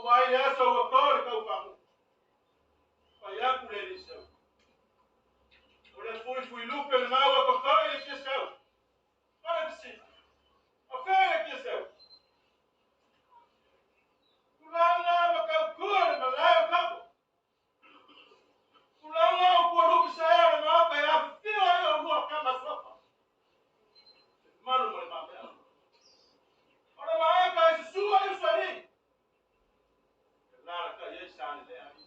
wai asa wa kore ka upamu. Pa ya kule lisau. Ule fui lupe na mawa ko kore kisau. Para disi. Afere kisau. Kulanga makakure malaya kapo. Kulanga kwa lupi sayara na hapa ya fila hiyo huwa kama sofa. Malu mwe mambea. Ora maaka isua yusani. Lara ka yesani le ami.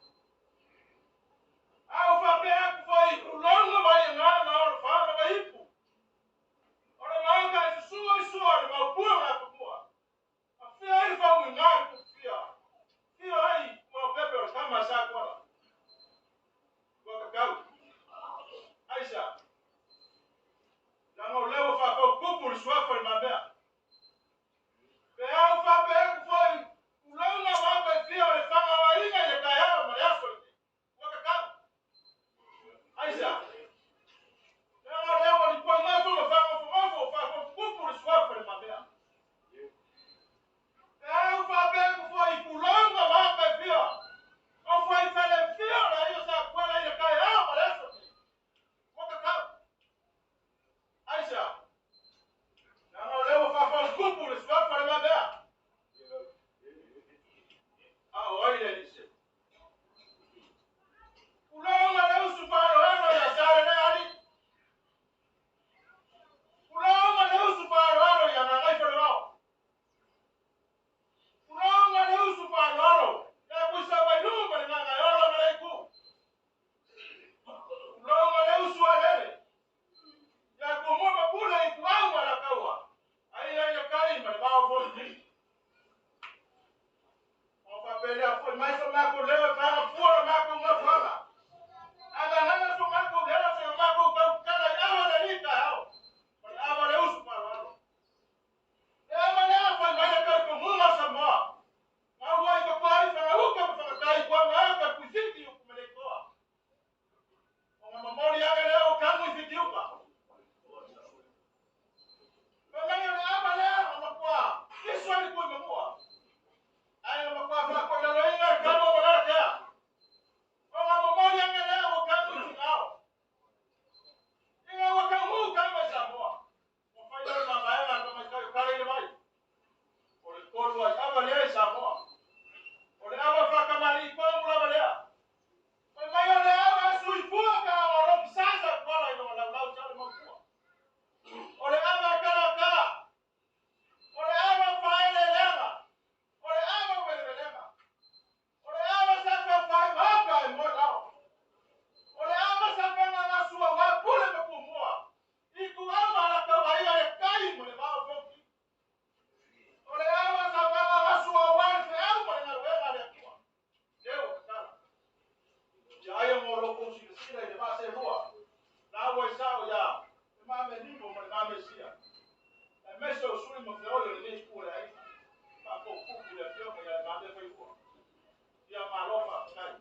Au fa pe aku foi kulanga vai ngana na ora fa na vai ipu. Ora maaka isua ma bua na kupua. Afia ile fa ngana kupia. Hiyo hai kwa pepe kama saa kwa. Kwa kakao. Aisha. Lango lewo fa ko kupu swa fa mambea. Pe au fa pe aku foi kulanga va pe fia le fanga wa inga le kaya ma yaso. Kwa kakao. Aisha. Lango lewo ni kwa ngazo le fanga fa ko kupu swa fa mambea. Pe au fa pe aku foi kulanga va pe fia. Au foi fa le fia la yo sa kwa le kaya ma yaso. Kwa kakao. Aisha. Lango lewo fa ko kupu swa fa mambea. Ah, oile dice. Kulanga leo suparo ano ya sare na ali. Kulanga leo suparo ano ya nangai pelo. Kulanga leo suparo ano ya kusawa nyumba na nangai ono na iku. Kulanga leo sualele. Ya kumoma pula ikuanga la kawa. Aila ya kai ma ba vondi. Ofa pelea foi mais o maco leo para pura maco ngafala. Ada nana so maco leo se maco kala yawa na lika hao. Aba leo suparo. Eba leo foi mais ka ko muma sama. Mau ai ko pai sana uka pa kai kwa ngaka kuziki ukumeletoa. Mama mamori yake leo kama ifikiuka. Mama yule aba leo anakuwa. Yesu alikuwa imemua. Ayo makwa kwa leo inga kama mwanaka. Mama mamori yake leo kama ifikao. Inga wakamu kama samoa. Mfanya mama yana kama kale ile mai. Ole kolwa aba leo samoa. Ole aba fa kama ni kwa mula balea. Mama yule aba suifua kama rob sasa kwa ile wala chale mkua. Ole aba kala ka. Ole aba fa ile lenga. Ole aba wele lenga. Ole aba sasa fa maka mola. Ole aba sasa na masua wa pule mkumua. Iku aba la kawaida ya kai mwe bao foki. Ole aba sasa na masua wa fe au mwe na wega ya kwa. Leo kala. Jaya moro kusira ile base huwa. Na wa sao ya. Mama ndimo mwe mama sia. Meso usuli mfeolo ni kule hai. Papo kuku ya fioma ya mama fe huwa. Ya malofa kai.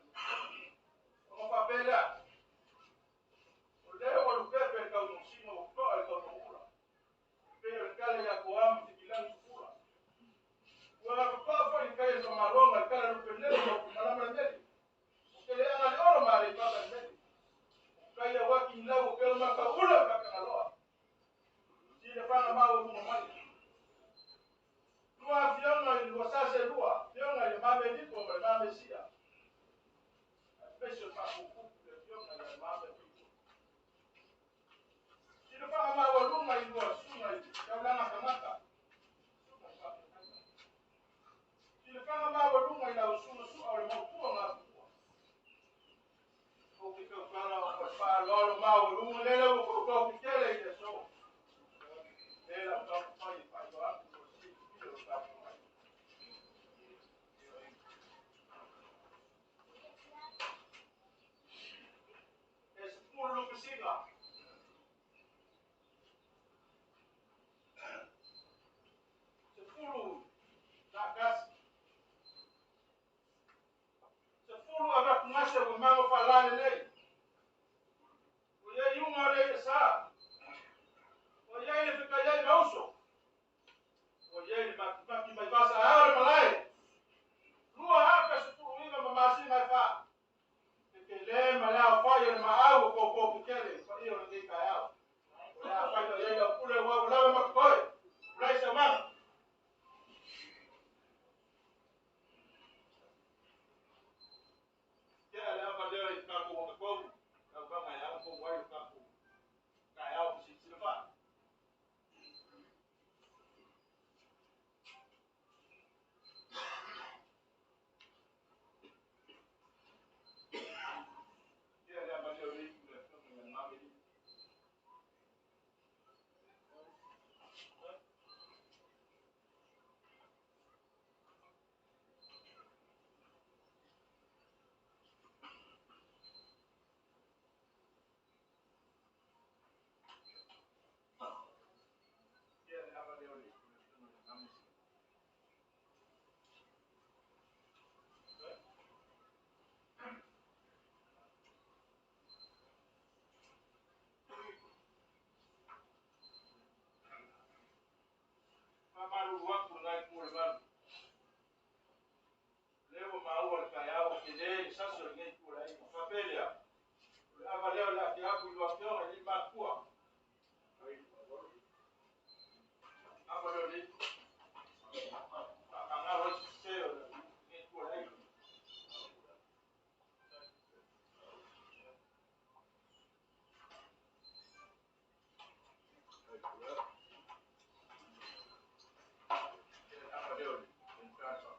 Ofa pela. Leo walupepe ka unosimo utoa ka unokula. Pele kale ya kuamu tikilangu kula. Wala kupafa ni kai za malonga kale lupendele ya kumalama ndeli. Ukele anga ni oro mali baba ndeli. Kai ya waki nlago kele maka ula kaka ngaloa. Sile fana mawe kumamani. Lua fiona iluwasase lua. Fiona ya mame nipo mame sia. Pesho pakuku ya fiona ya mame nipo. Sile fana mawe lunga iluwasunga ya ulanga kamaka. Sile fana mawe lunga awal kaya o kile sasa ni kula hii familia hapa leo la kiapo iliwapewa ni makua hapa leo ni angawa sio ni kula hii hapa leo ni mkasa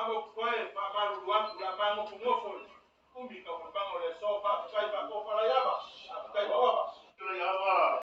amo koe pa malu wangu la mango kumofo kumbi ka bango le sofa sai pa ko para yaba